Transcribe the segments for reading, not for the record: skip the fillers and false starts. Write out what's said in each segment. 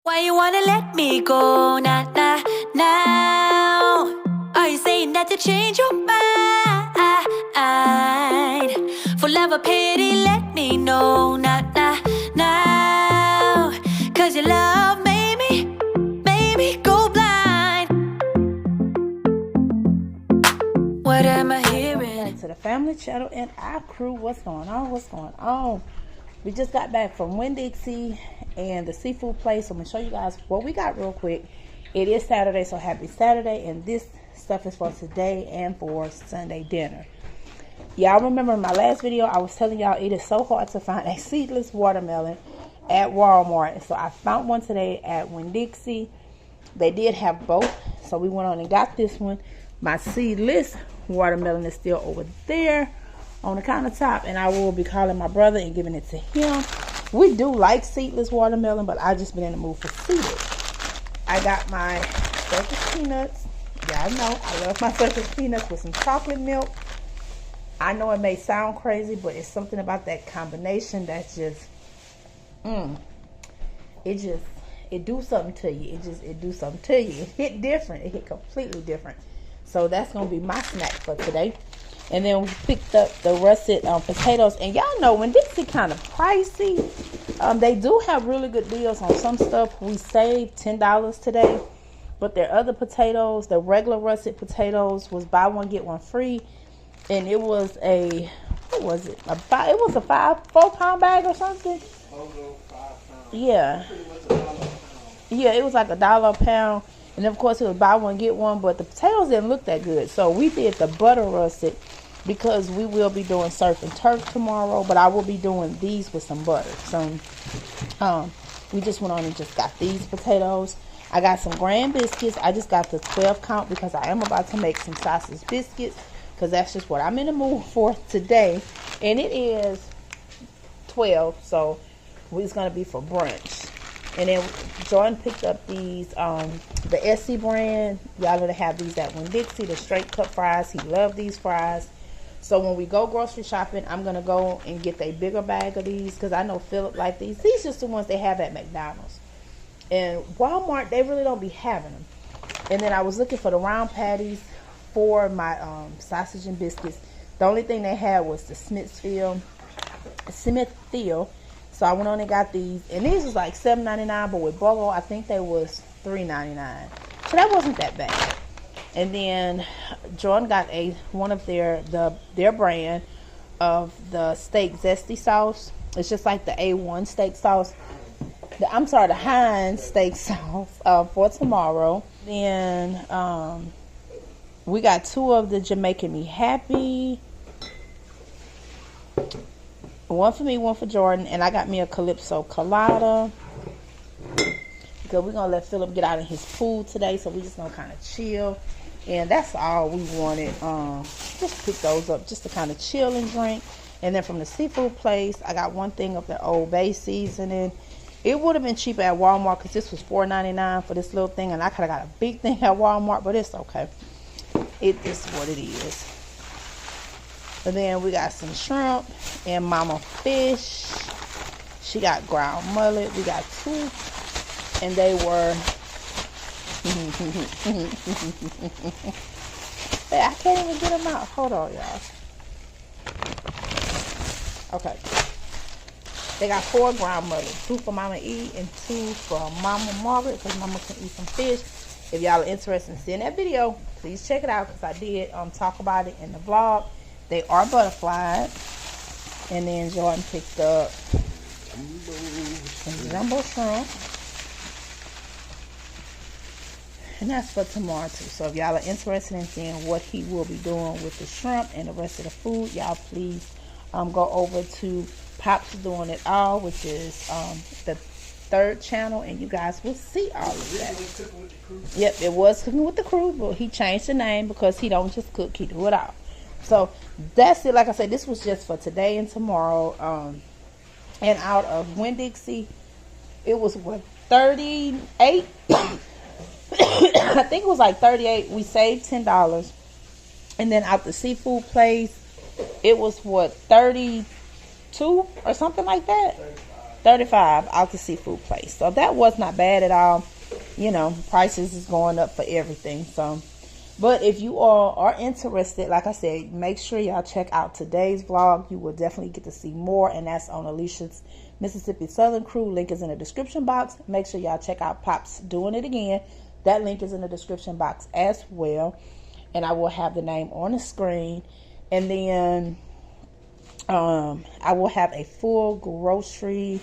Why you wanna let me go, nah, nah, now? Are you saying that to change your mind? For love or pity, let me know, nah, nah, now. Cause your love made me go blind. What am I hearing? Back to the family channel and our crew. What's going on? What's going on? We just got back from Winn Dixie and the seafood place. So I'm gonna show you guys what we got real quick. It is Saturday, so happy Saturday, and this stuff is for today and for Sunday dinner. Y'all remember in my last video I was telling y'all it is so hard to find a seedless watermelon at Walmart. So I found one today at Winn Dixie. They did have both, so we went on and got this one. My seedless watermelon is still over there on the countertop, and I will be calling my brother and giving it to him. We do like seedless watermelon, but I just been in the mood for seeded. I got my circus peanuts. Y'all know I love my circus peanuts with some chocolate milk. I know it may sound crazy, but it's something about that combination that's just it do something to you. It do something to you. It hit different. It hit completely different. So that's gonna be my snack for today. And then we picked up the russet potatoes. And y'all know when Dixie kind of pricey, they do have really good deals on some stuff. We saved $10 today. But their other potatoes, the regular russet potatoes, was buy one get one free. And it was a, what was it? It was a 4-pound bag or something. Yeah. Yeah, it was like $1 a pound. And of course it was buy one get one, but the potatoes didn't look that good. So we did the butter russet because we will be doing surf and turf tomorrow, but I will be doing these with some butter. So we just went on and just got these potatoes. I got some graham biscuits. I just got the 12 count because I am about to make some sausage biscuits because that's just what I'm in the mood for today. And it is 12, so it's going to be for brunch. And then Jordan picked up these, the SC brand. Y'all know they have these at Winn Dixie, the straight cut fries. He loved these fries. So when we go grocery shopping, I'm going to go and get a bigger bag of these because I know Philip like these. These are just the ones they have at McDonald's. And Walmart, they really don't be having them. And then I was looking for the round patties for my sausage and biscuits. The only thing they had was the Smithfield. So I went on and got these. And these was like $7.99, but with BOGO, I think they was $3.99. So that wasn't that bad. And then Jordan got one of their brand of the steak zesty sauce. It's just like the A1 steak sauce. The Heinz steak sauce for tomorrow. Then we got 2 of the Jamaican Me Happy. One for me, one for Jordan, and I got me a Calypso Colada because we're gonna let Philip get out of his pool today, so we just gonna kind of chill, and that's all we wanted. Just pick those up just to kind of chill and drink. And then from the seafood place, I got one thing of the Old Bay seasoning. It would have been cheaper at Walmart because this was $4.99 for this little thing, and I could have got a big thing at Walmart, but it's okay. It is what it is. And then we got some shrimp and mama fish. She got ground mullet. We got 2. And they were... I can't even get them out. Hold on, y'all. Okay. They got 4 ground mullet. 2 for Mama E and 2 for Mama Margaret because Mama can eat some fish. If y'all are interested in seeing that video, please check it out because I did talk about it in the vlog. They are butterflied. And then Jordan picked up some jumbo shrimp. And that's for tomorrow too. So if y'all are interested in seeing what he will be doing with the shrimp and the rest of the food, y'all please go over to Pops Doing It All, which is the 3rd channel, and you guys will see all of that. Yep, it was Cooking with the Crew, but he changed the name because he don't just cook, he do it all. So that's it. Like I said, this was just for today and tomorrow. And out of Winn Dixie, it was what, 38? I think it was like 38. We saved $10. And then out the seafood place, it was what, 32 or something like that? $35 out the seafood place. So that was not bad at all. You know, prices is going up for everything. So, but if you all are interested, like I said, make sure y'all check out today's vlog. You will definitely get to see more, and that's on ALISHA'S Mississippi Southern Crew. Link is in the description box. Make sure y'all check out Pop's Doing It Again. That link is in the description box as well, and I will have the name on the screen. And then I will have a full grocery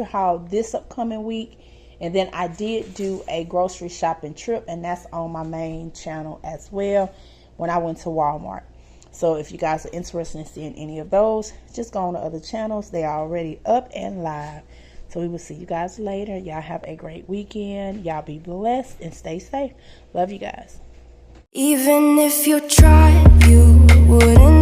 haul this upcoming week. And then I did do a grocery shopping trip, and that's on my main channel as well when I went to Walmart. So if you guys are interested in seeing any of those, just go on to other channels. They are already up and live. So we will see you guys later. Y'all have a great weekend. Y'all be blessed and stay safe. Love you guys. Even if you tried, you wouldn't